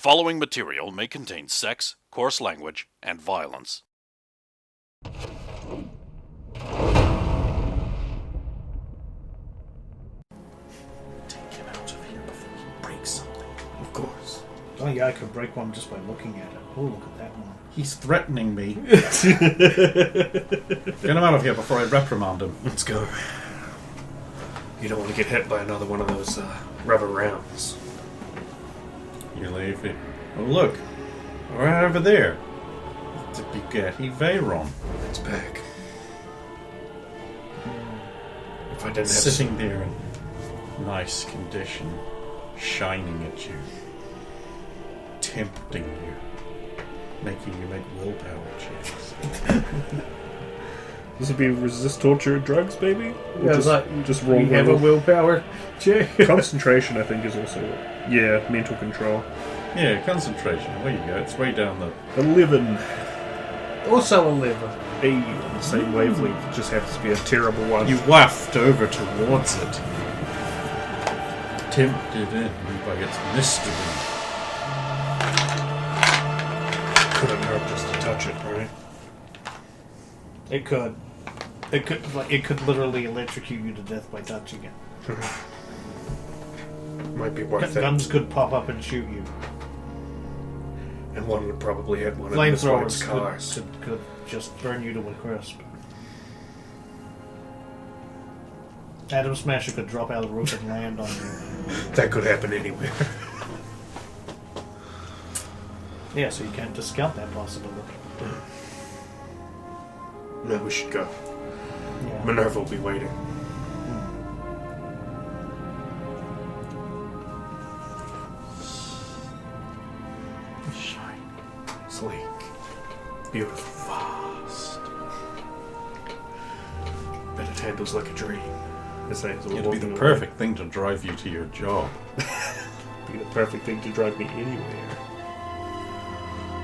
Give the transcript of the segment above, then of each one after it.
following material may contain sex, coarse language, and violence. Take him out of here before he breaks something. Of course. Oh yeah, I could break one just by looking at it. Oh, look at that one. He's threatening me. Get him out of here before I reprimand him. Let's go. You don't want to get hit by another one of those rubber rounds. You leave it. Oh, look. Right over there. The Bugatti Veyron. It's back. If I didn't have sitting there in nice condition, shining at you, tempting you, making you make willpower checks. This would be resist torture and drugs, baby? Yeah, just roll. We have a willpower check. Concentration, I think, is also mental control. Yeah, concentration. There you go. It's way down the 11. Also a liver. A on the same wavelength. It just happens to be a terrible one. You waft over towards it, tempted in by its mystery. couldn't hurt just to touch it, right? It could. It could literally electrocute you to death by touching it. Might be worth it. Guns could pop up and shoot you. And one would probably hit one of Miss White's Flamethrowers cars. could just burn you to a crisp. Atom Smasher could drop out of the roof and land on you. That could happen anywhere. Yeah, so you can't discount that possibility. No, we should go. Yeah. Minerva will be waiting. Shiny, Sleek. Beautiful. fast. Bet it handles like a dream. It'd be the perfect thing to drive you to your job. Be the perfect thing to drive me anywhere.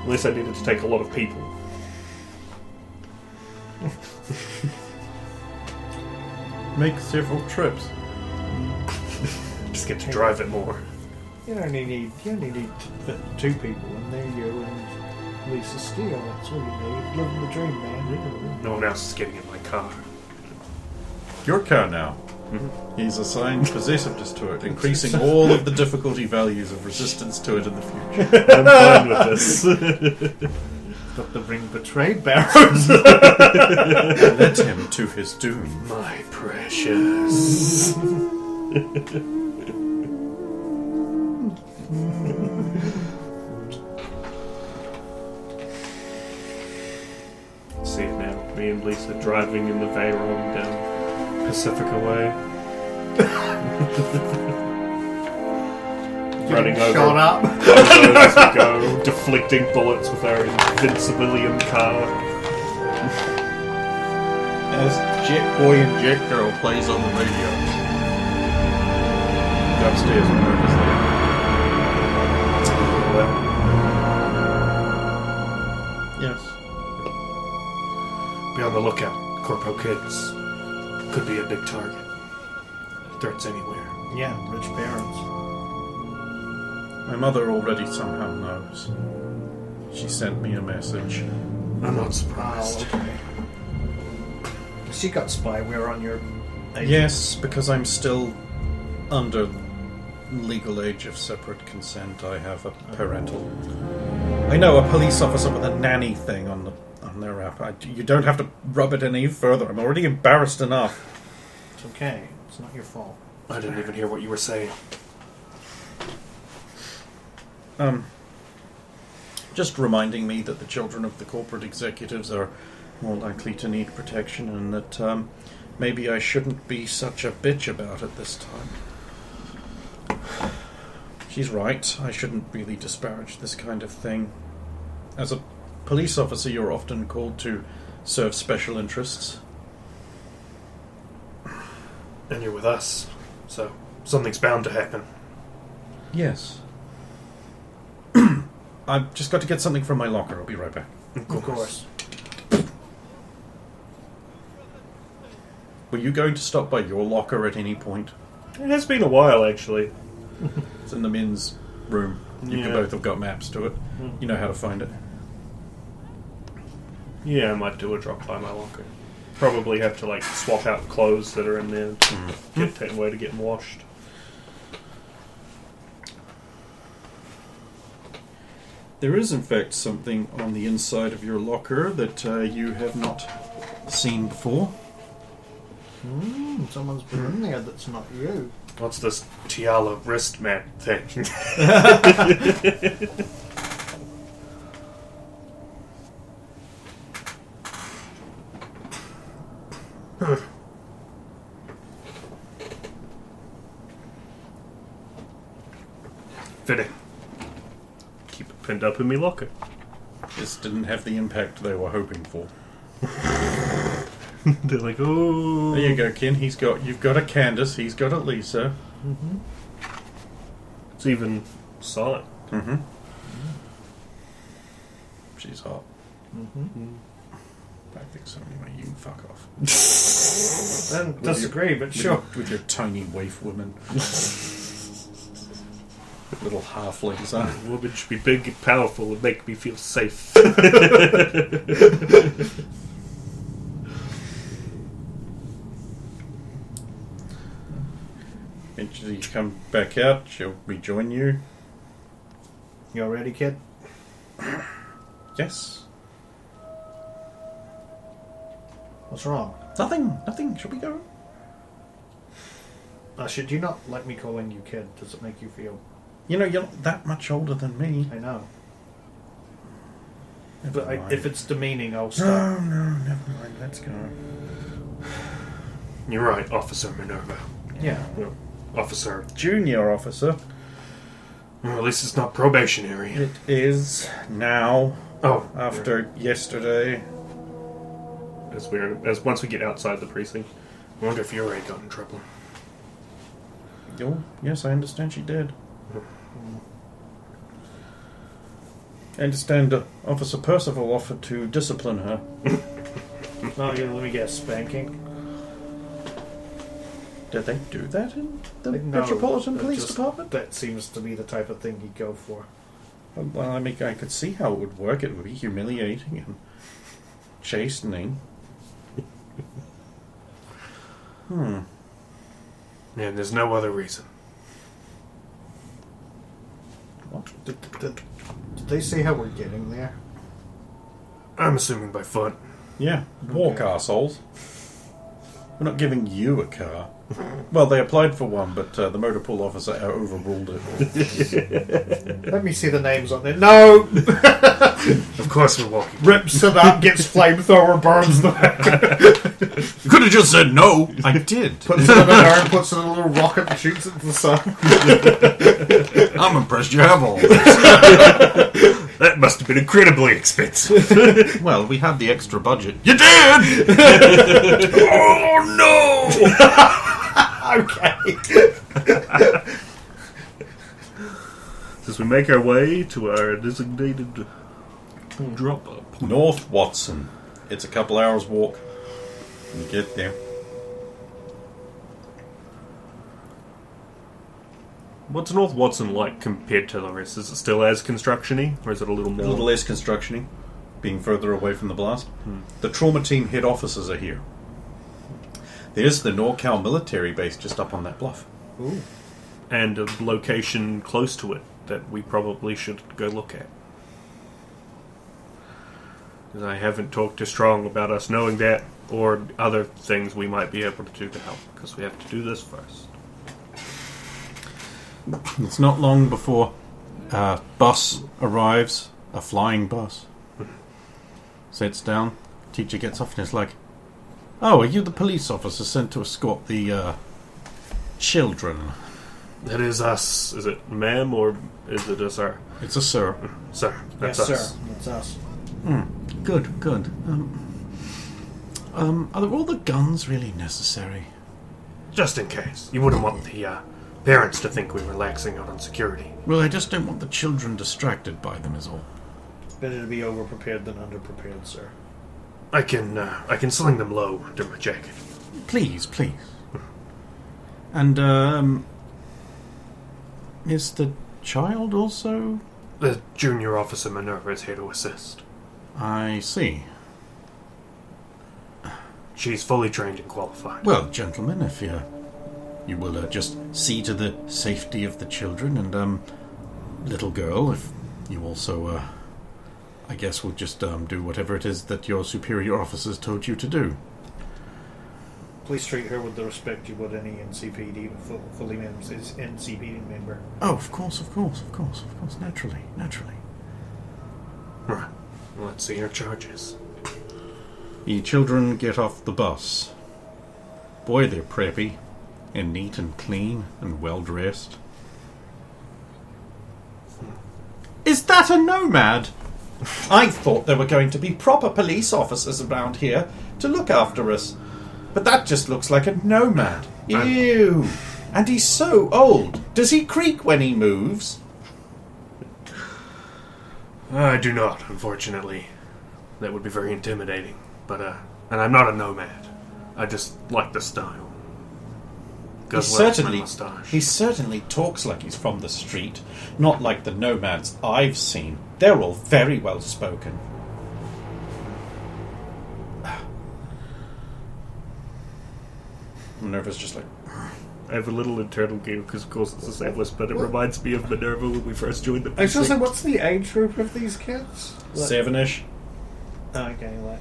Unless I needed to take a lot of people. Make several trips. Just get to drive it more. You only need two people, and there you and Lisa Steele. That's all you need. Living the dream, man. No one else is getting in my car. Your car now. He's assigned possessiveness to it, increasing all of the difficulty values of resistance to it in the future. I'm fine with this. But the ring betrayed Barrows. Led him to his doom. My precious. See it now. Me and Lisa driving in the Veyron down Pacifica Way. Running over Shot up. as we go, deflecting bullets with our invincibilium car. As Jet Boy and Jet Girl plays on the radio. Upstairs when Murphy's there. Yes. Be on the lookout. Corpo kids could be a big target. Threats anywhere. Yeah, rich Barrows. My mother already somehow knows. She sent me a message. I'm not Oh, surprised. okay. She got spyware on your agent. Yes, because I'm still under legal age of separate consent. I have a parental. I know a police officer with a nanny thing on their app. You don't have to rub it any further. I'm already embarrassed enough. It's okay. It's not your fault. I didn't even hear what you were saying. Just reminding me that the children of the corporate executives are more likely to need protection, and that maybe I shouldn't be such a bitch about it this time. She's right. I shouldn't really disparage this kind of thing. As a police officer, you're often called to serve special interests. And you're with us, so something's bound to happen. Yes. I've just got to get something from my locker. I'll be right back. Of course. Were you going to stop by your locker at any point? It has been a while, actually. It's in the men's room. You Yeah. both have got maps to it. You know how to find it. Yeah, I might do a drop by my locker. Probably have to like swap out clothes that are in there to get taken away to get them washed. There is, in fact, something on the inside of your locker that you have not seen before. Someone's been in there that's not you. What's this Tiala wrist mat thing? Fitting. Keep it pinned up in me locker. This didn't have the impact they were hoping for. They're like, oh. There you go, Ken. You've got a Candace. He's got a Lisa. It's even solid. She's hot. I think so. Anyway, you can fuck off. Don't disagree, but sure. With your tiny waif woman. Little halflings, huh? A woman should be big and powerful and make me feel safe. Eventually you come back out, she'll rejoin you. You all ready, kid? Yes. What's wrong? Nothing. Shall we go? Should you not like me calling you kid? Does it make you feel... You know, you're not that much older than me. I know. Never But mind. if it's demeaning, I'll stop. No, never mind. Let's go. You're right, Officer Minerva. Yeah. No, Officer. Junior officer. Well, at least it's not probationary. It is now. Oh, After yesterday. as once we get outside the precinct. I wonder if Yuri got in trouble. Oh, yes, I understand she did. I understand Officer Percival offered to discipline her. Oh, yeah, let me guess. Spanking? Did they do that in the No, Metropolitan that Police just- Department? That seems to be the type of thing he'd go for. Well, I mean, I could see how it would work. It would be humiliating and chastening. And there's no other reason. What? Did they say how we're getting there? I'm assuming by foot. Yeah, walk, Okay. arseholes. We're not giving you a car. Well, they applied for one, but the motor pool officer overruled it. Let me see the names on it. No! Of course we're walking. Rips it up, gets flamethrower, burns them. You could have just said no. I did. Puts it in an urn, puts it in a little rocket and shoots it to the sun. I'm impressed you have all this. That must have been incredibly expensive. Well, we had the extra budget. You did! Oh, no! Okay. As we make our way to our designated drop-up. North Watson. It's a couple hours walk. You get there. What's North Watson like compared to the rest? Is it still as construction-y, or is it a little A more? little less construction-y, being further away from the blast. The trauma team head officers are here. There's the NorCal military base just up on that bluff. Ooh. And a location close to it that we probably should go look at. Because I haven't talked to Strong about us knowing that, or other things we might be able to do to help, because we have to do this first. It's not long before a bus arrives, a flying bus. Sits down, teacher gets off and is like, "Oh, are you the police officer sent to escort the children?" That is us. Is it ma'am, or is it a sir? It's a sir. Sir, that's Yes, us. sir. That's us. Good. Are all the guns really necessary? Just in case. You wouldn't want the parents to think we're relaxing out on security. Well, I just don't want the children distracted by them is all. Better to be overprepared than underprepared, sir. I can sling them low under my jacket. Please. And, is the child also? The junior officer Minerva is here to assist. I see. She's fully trained and qualified. Well, gentlemen, if you will just see to the safety of the children, and little girl, if you also, I guess we'll just do whatever it is that your superior officers told you to do. Please treat her with the respect you would any NCPD fully NCPD member. Oh, of course, naturally. Right. Let's see her charges. The children get off the bus. Boy, they're preppy, and neat and clean and well-dressed. Is that a nomad? I thought there were going to be proper police officers around here to look after us. But that just looks like a nomad. Ew. And he's so old. Does he creak when he moves? I do not, unfortunately. That would be very intimidating. But, and I'm not a nomad. I just like the style. Goes well with my mustache. He certainly talks like he's from the street, not like the nomads I've seen. They're all very well spoken. Minerva's just like... I have a little internal giggle because, of course, it's the same but it reminds me of Minerva when we first joined the I was going to say, what's the age group of these kids? Like, 7-ish. Okay, like...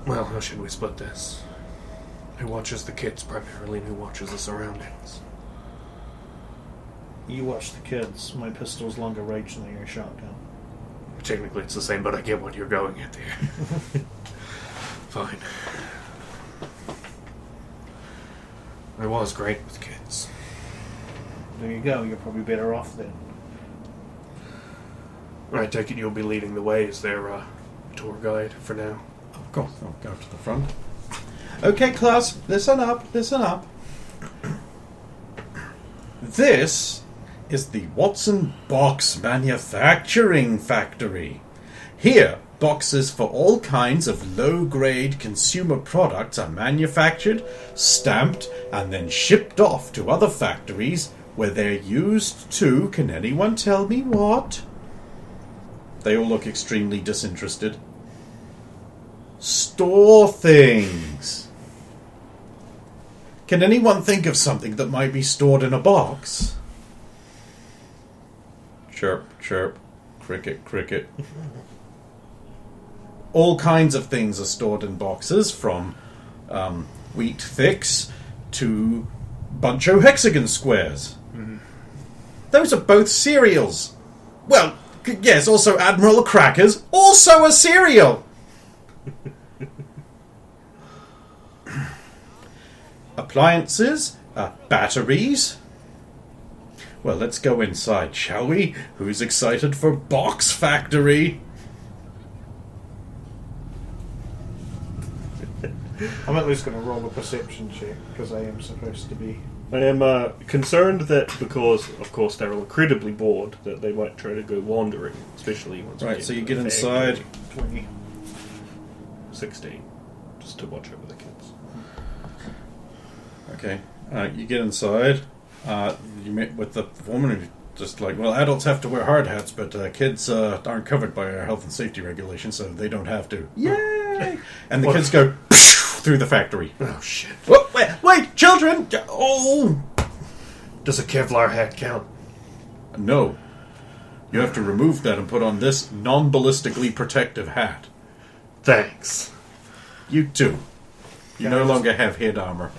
Well, how should we split this? Who watches the kids primarily and who watches the surroundings? You watch the kids. My pistol's longer range than your shotgun. Technically it's the same, but I get what you're going at there. Fine. I was great with kids. There you go. You're probably better off then. I take it you'll be leading the way as their tour guide for now. Of course, I'll go to the front. Okay, class, listen up. This is the Watson Box Manufacturing Factory. Here, boxes for all kinds of low-grade consumer products are manufactured, stamped, and then shipped off to other factories where they're used to... Can anyone tell me what? They all look extremely disinterested. Store things. Can anyone think of something that might be stored in a box? Chirp, chirp. Cricket, cricket. All kinds of things are stored in boxes, from wheat fix to buncho hexagon squares. Mm-hmm. Those are both cereals. Well, yes, also Admiral Crackers, also a cereal. Appliances, batteries. Well, let's go inside, shall we? Who's excited for Box Factory? I'm at least going to roll a perception check, because I am supposed to be... I am concerned that because, of course, they're incredibly bored, that they might try to go wandering, especially once Right, so you get inside. 20. 16, just to watch over the kids. Okay, you get inside. You meet with the woman who's just like, well, adults have to wear hard hats, but kids aren't covered by our health and safety regulations, so they don't have to. Yay! And the kids go through the factory. Oh, shit. Oh, wait, children! Oh! Does a Kevlar hat count? No. You have to remove that and put on this non-ballistically protective hat. Thanks. You too. You no longer have head armor.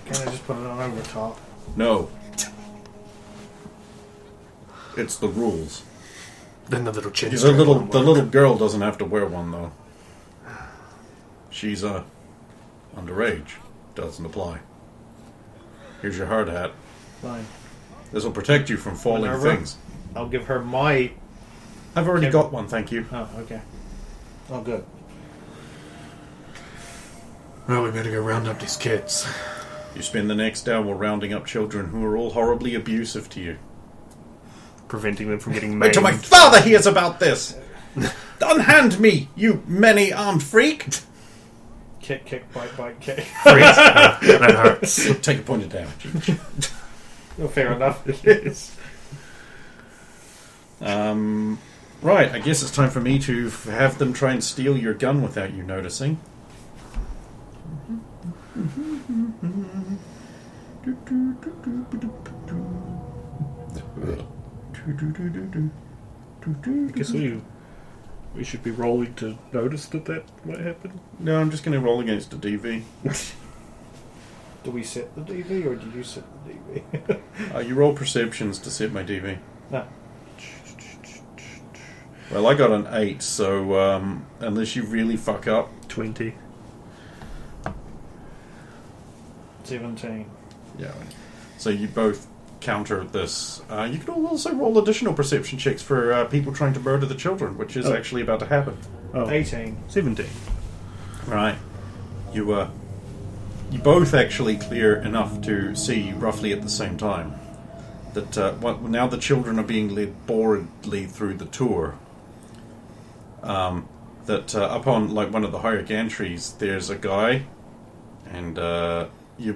Can I just put it on over top? No. It's the rules. Then the little chin. The little girl doesn't have to wear one though. She's underage. Doesn't apply. Here's your hard hat. Fine. This will protect you from falling things. I'll give her my... I've already got one, thank you. Oh, okay. Oh, good. Well, we better go round up these kids. You spend the next hour rounding up children who are all horribly abusive to you. Preventing them from getting maimed. Wait till my father hears about this! Unhand me, you many-armed freak! Kick, kick, bite, bite, kick. That hurts. Take a point of damage each. Well, fair enough. Yes. Right, I guess it's time for me to have them try and steal your gun without you noticing. I guess we should be rolling to notice that might happen. No, I'm just going to roll against a DV. Do we set the DV or do you set the DV? You roll perceptions to set my DV. No. Well, I got an 8, so unless you really fuck up... 20. 17. Yeah. So you both counter this. You can also roll additional perception checks for people trying to murder the children, which is actually about to happen. Oh. 18. 17. Right. You both actually clear enough to see roughly at the same time that now the children are being led boredly through the tour. That upon one of the higher gantries, there's a guy, and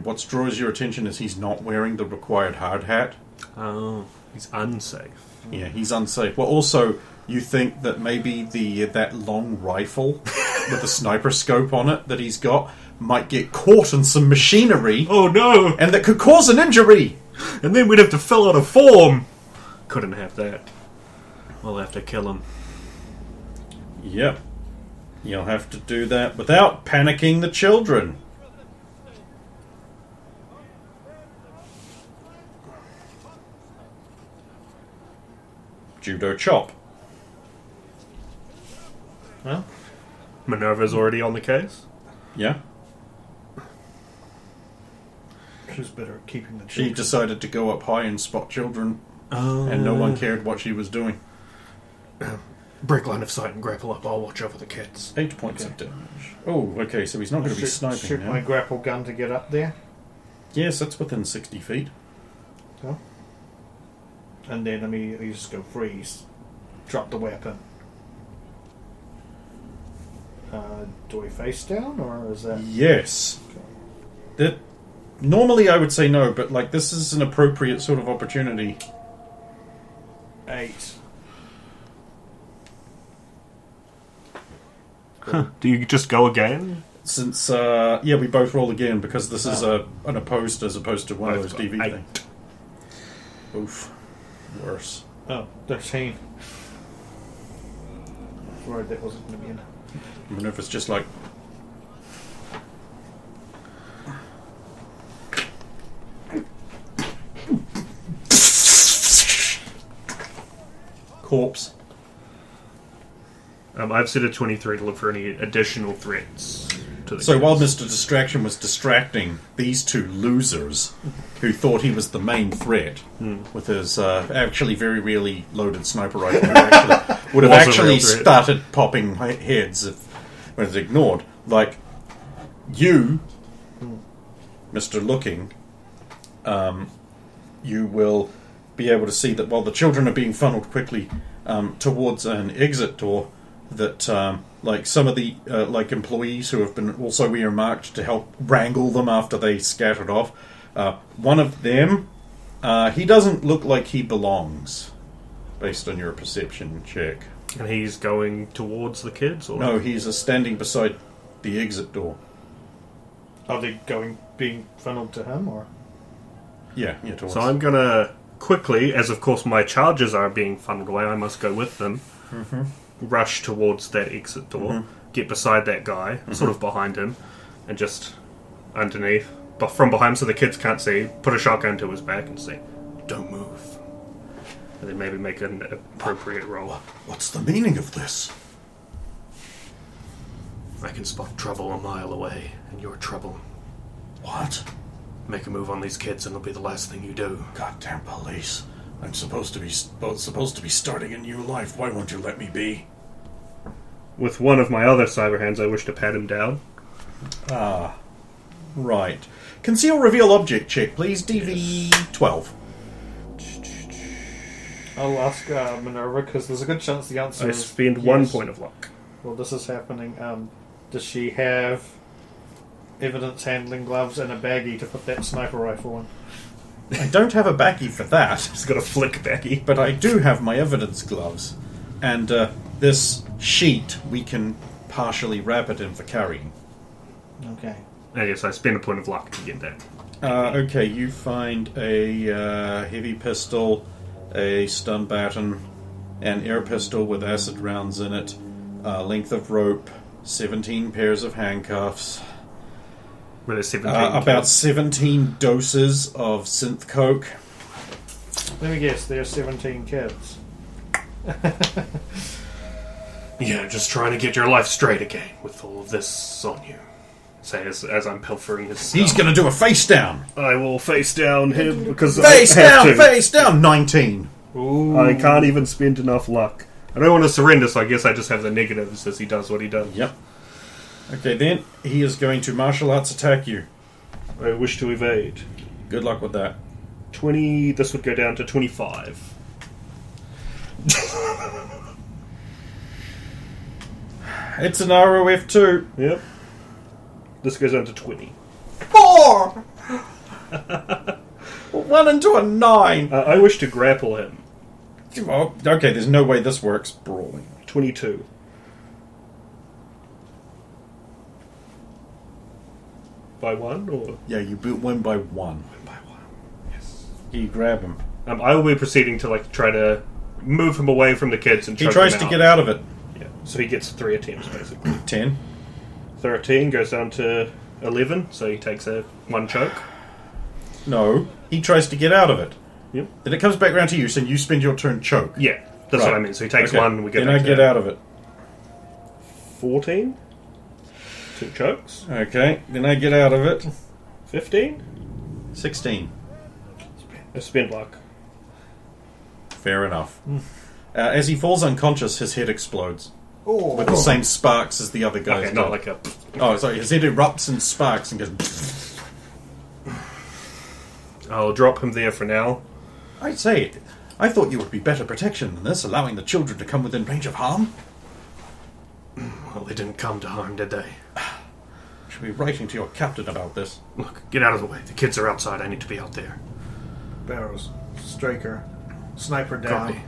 what draws your attention is he's not wearing the required hard hat. Oh, he's unsafe. Yeah, he's unsafe. Well, also, you think that maybe that long rifle with the sniper scope on it that he's got might get caught in some machinery. Oh no! And that could cause an injury! And then we'd have to fill out a form! Couldn't have that. We'll have to kill him. Yep. You'll have to do that without panicking the children. Judo chop. Well, Minerva's already on the case? Yeah. who's better at keeping the She children? decided to go up high and spot children, Oh. and no one cared what she was doing. Break line of sight and grapple up. I'll watch over the kids. 8 points of damage. Oh, okay, so he's not going to be sniping Shoot now. my grapple gun to get up there. Yes, that's within 60 feet. Oh. And then you just go freeze. Drop the weapon. Do we face down, or is that... Yes. Normally I would say no, but this is an appropriate sort of opportunity. 8. Do you just go again? Since, we both roll again because this is an opposed as opposed to one of I've those got DV 8. things. Oof. Worse. Oh, 13. I was worried that wasn't going to be enough. Minerva's just like... Corpse. I've set a 23 to look for any additional threats to the So kids. while Mr. Distraction was distracting these two losers who thought he was the main threat with his actually very really loaded sniper rifle, who would have Was a actually real threat. started popping heads if when it's ignored. You, Mr. Looking, you will be able to see that while the children are being funneled quickly towards an exit door, that some of the employees who have been also earmarked to help wrangle them after they scattered off, one of them, he doesn't look like he belongs, based on your perception check. And he's going towards the kids? Or? No, he's standing beside the exit door. Are they being funneled to him, or...? Yeah, towards. So I'm going to quickly, as of course my charges are being funneled away, I must go with them, rush towards that exit door, get beside that guy, sort of behind him, and just underneath, but from behind so the kids can't see, put a shotgun to his back and say, "Don't move." And then maybe make an appropriate roll. What's the meaning of this? I can spot trouble a mile away, and you're trouble. What? Make a move on these kids and it'll be the last thing you do. Goddamn police! I'm supposed to be starting a new life. Why won't you let me be? With one of my other cyber hands, I wish to pat him down. Ah, right. Conceal reveal object check, please. DV 12. I'll ask Minerva, because there's a good chance the answer I is spend yes. 1 point of luck. Well, this is happening. Does she have evidence handling gloves and a baggie to put that sniper rifle in. I don't have a baggie for that, He's got a flick baggie. but I do have my evidence gloves. And this sheet, we can partially wrap it in for carrying. Okay. I guess I spend a point of luck to get that. Okay, you find a heavy pistol, a stun baton, an air pistol with acid rounds in it, a length of rope, 17 pairs of handcuffs, With a 17. about 17 doses of synth coke. Let me guess, there's 17 kids. Yeah, just trying to get your life straight again with all of this on you. Say as I'm pilfering his stuff. He's going to do a face down. I will face down him because Face I have down, to. face down. 19. Ooh. I can't even spend enough luck. I don't want to surrender, so I guess I just have the negatives as he does what he does. Yep. Okay, then he is going to martial arts attack you. I wish to evade. Good luck with that. 20. This would go down to 25. It's an ROF2. Yep. This goes down to 20. 4! 1 into a 9. I wish to grapple him. Oh, okay, there's no way this works. Brawling. 22. By 1 or? Yeah, you win by 1. By 1. Yes. You grab him. I will be proceeding to try to move him away from the kids and He choke tries him to get out of it. Yeah. So he gets 3 attempts basically. 10. 13 goes down to 11, so he takes a 1 choke. No, he tries to get out of it. Yep. Then it comes back round to you, so you spend your turn choke. Yeah, that's Right. what I mean. So he takes Okay. 1, we get Then I get out of it. 14. 2 chokes. Okay, then I get out of it. 15. 16. I spend luck. Fair enough. As he falls unconscious, his head explodes. Oh. With the same sparks as the other guys. Okay, not like a... Oh, sorry, his head erupts in sparks and goes... I'll drop him there for now. I say, I thought you would be better protection than this, allowing the children to come within range of harm. Well, they didn't come to harm, did they? Should be writing to your captain about this. Look, get out of the way. The kids are outside. I need to be out there. Barrows, Straker, sniper down. Copy.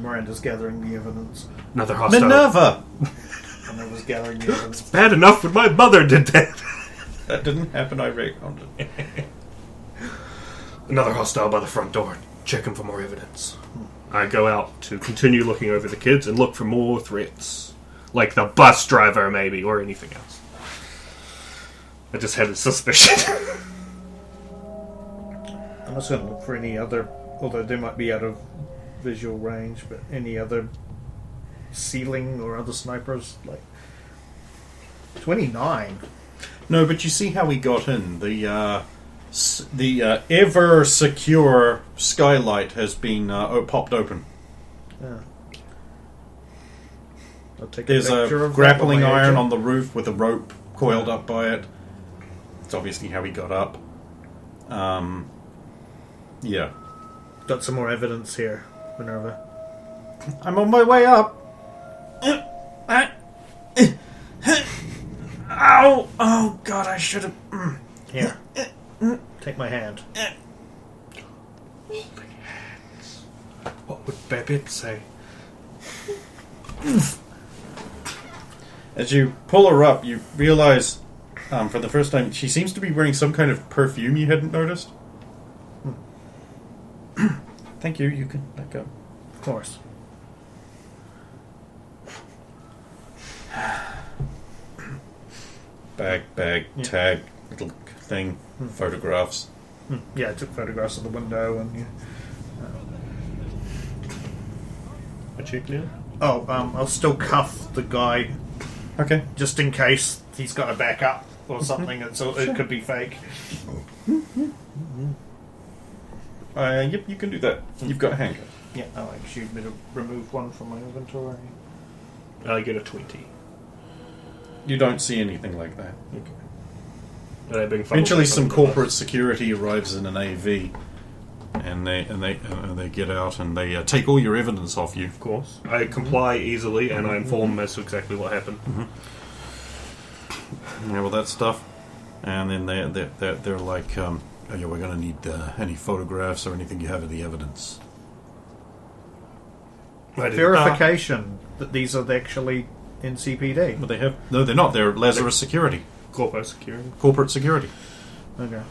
Miranda's gathering the evidence. Another hostile. Minerva! And I was gathering the evidence. Bad enough when my mother did that. That didn't happen, I reckoned it. Another hostile by the front door. Checking for more evidence. I go out to continue looking over the kids and look for more threats. Like the bus driver, maybe, or anything else. I just had a suspicion. I'm just going to look for any other, although they might be out of visual range, but any other ceiling or other snipers. Like 29. No, but you see how we got in. The ever secure skylight has been popped open. Yeah. I'll take There's a picture a of that grappling with my iron agent. on the roof with a rope coiled up by it. It's obviously how he got up. Yeah. Got some more evidence here, Minerva. I'm on my way up. Ow! Oh, God, I should have... Here. Take my hand. Holding hands. What would Babette say? As you pull her up, you realize, for the first time, she seems to be wearing some kind of perfume you hadn't noticed. Thank you, you can let go. Of course. Bag, tag, little thing, photographs. Yeah, I took photographs of the window and... Yeah. A check now? Oh, I'll still cuff the guy Okay. just in case he's got a backup or something. It could be fake. Yep, you can do that. You've got a handcuff. Yeah, I'll actually need to remove one from my inventory. I get a 20. You don't see anything like that. Okay. And I bring Eventually, some corporate security arrives in an AV, and they get out and they take all your evidence off you. Of course. I comply easily, and I inform them as to exactly what happened. Yeah, well, that stuff. And then they're like, oh yeah, we're going to need any photographs or anything you have of the evidence. Verification that these are actually NCPD. But they have... No, they're not. They're Lazarus Security. Corporate security. Corporate Security. Okay.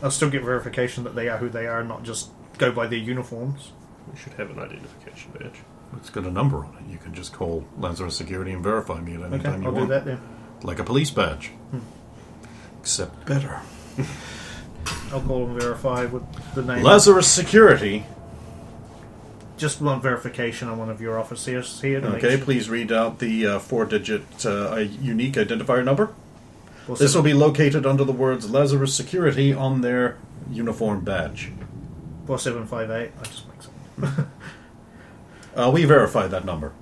I'll still get verification that they are who they are, not just go by their uniforms. We should have an identification badge. It's got a number on it. You can just call Lazarus Security and verify me at any time you I'll want. do that then. Like a police badge. Except better. I'll call and verify with the name. Lazarus Security. Just want verification on one of your officers here. Okay, please read out the 4-digit unique identifier number. Well, This will be located under the words Lazarus Security on their uniform badge. 4758. I just make something. We verified that number.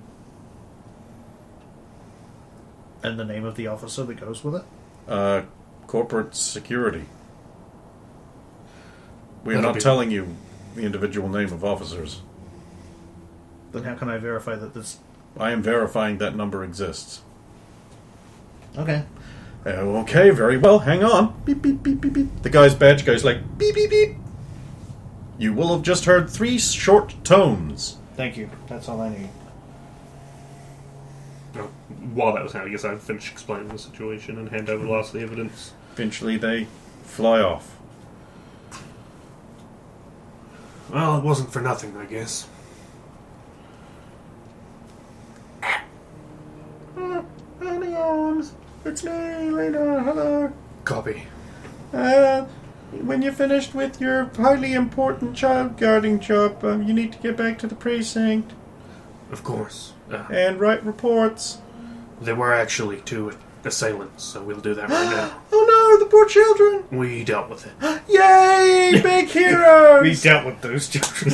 And the name of the officer that goes with it? Corporate Security. We are That'll not be- telling you the individual name of officers. Then how can I verify that this... I am verifying that number exists. Okay. Okay, very well. Hang on. Beep, beep, beep, beep, beep. The guy's badge goes like beep, beep, beep. You will have just heard 3 short tones. Thank you. That's all I need. Well, while that was happening, I guess I'd finish explaining the situation and hand over the last of the evidence. Eventually, they fly off. Well, it wasn't for nothing, I guess. Honey Arms, it's me, Lena. Hello. Copy. When you're finished with your highly important child guarding job, you need to get back to the precinct Of course. and write reports. There were actually 2 assailants, so we'll do that right now. Oh no, the poor children! We dealt with it. Yay, big heroes! We dealt with those children.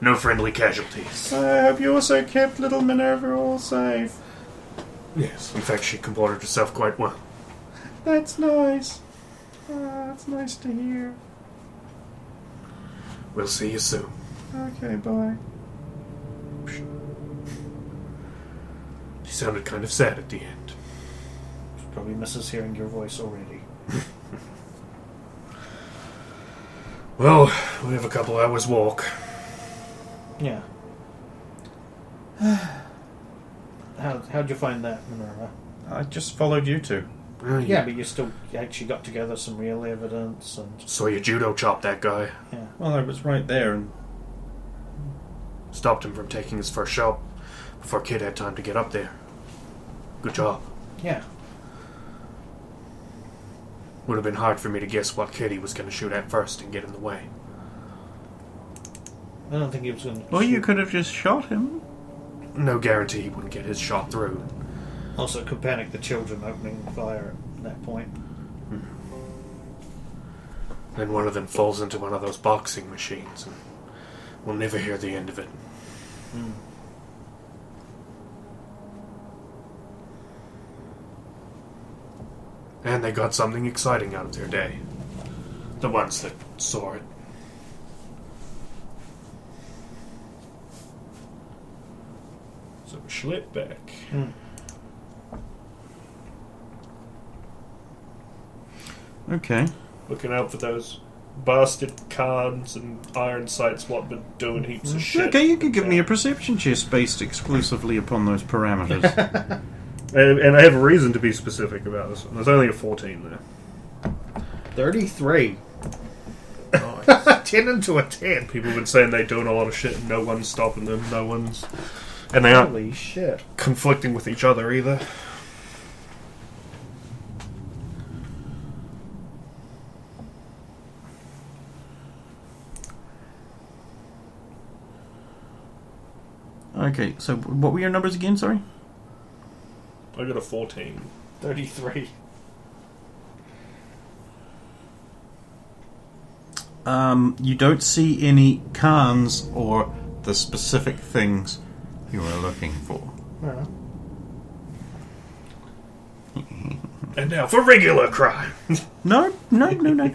No friendly casualties. I hope you also kept little Minerva all safe. Yes. In fact, she comported herself quite well. That's nice. That's nice to hear. We'll see you soon. Okay, bye. She sounded kind of sad at the end. Probably misses hearing your voice already. Well, we have a couple hours walk. Yeah. How'd you find that, Minerva? I just followed you two. Yeah, but you actually got together some real evidence and... So you judo chopped that guy. Yeah. Well, I was right there, and Stopped him from taking his first shot before Kid had time to get up there. Good job. Yeah. Would have been hard for me to guess what kid he was going to shoot at first and get in the way. I don't think he was going to... well, you could have just shot him. No guarantee he wouldn't get his shot through. Also, it could panic the children opening fire at that point. Then one of them falls into one of those boxing machines, and we'll never hear the end of it. And they got something exciting out of their day. The ones that saw it. So Schlip back. Okay. Looking out for those bastard cards and iron sights what been doing heaps of shit. Okay, you can give me a perception chest based exclusively upon those parameters. And I have a reason to be specific about this one. There's only a 14 there. 33. Nice. 10 into a 10. People have been saying they're doing a lot of shit and no one's stopping them. No one's... And they aren't Holy shit. conflicting with each other either. Okay, so what were your numbers again, sorry? I got a 14. 33. You don't see any cans or the specific things you are looking for. And now for regular crime. No. What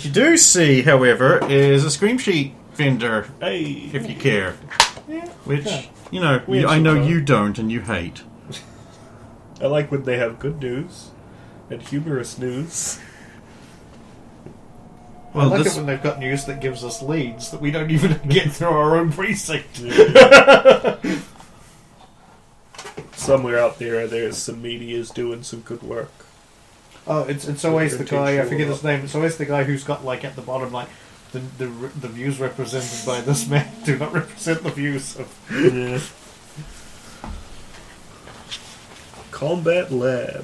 you do see, however, is a scream sheet vendor, Hey. if you care. Yeah. Which, Yeah. you know, We have I some know time. you don't and you hate. I like when they have good news and humorous news. I like this- it when they've got news that gives us leads that we don't even get through our own precinct. Somewhere out there's some media's doing some good work. Oh, it's always the guy, I forget his name, it's always the guy who's got, like, at the bottom, like, the views represented by this man do not represent the views of... Yeah. Combat Lab.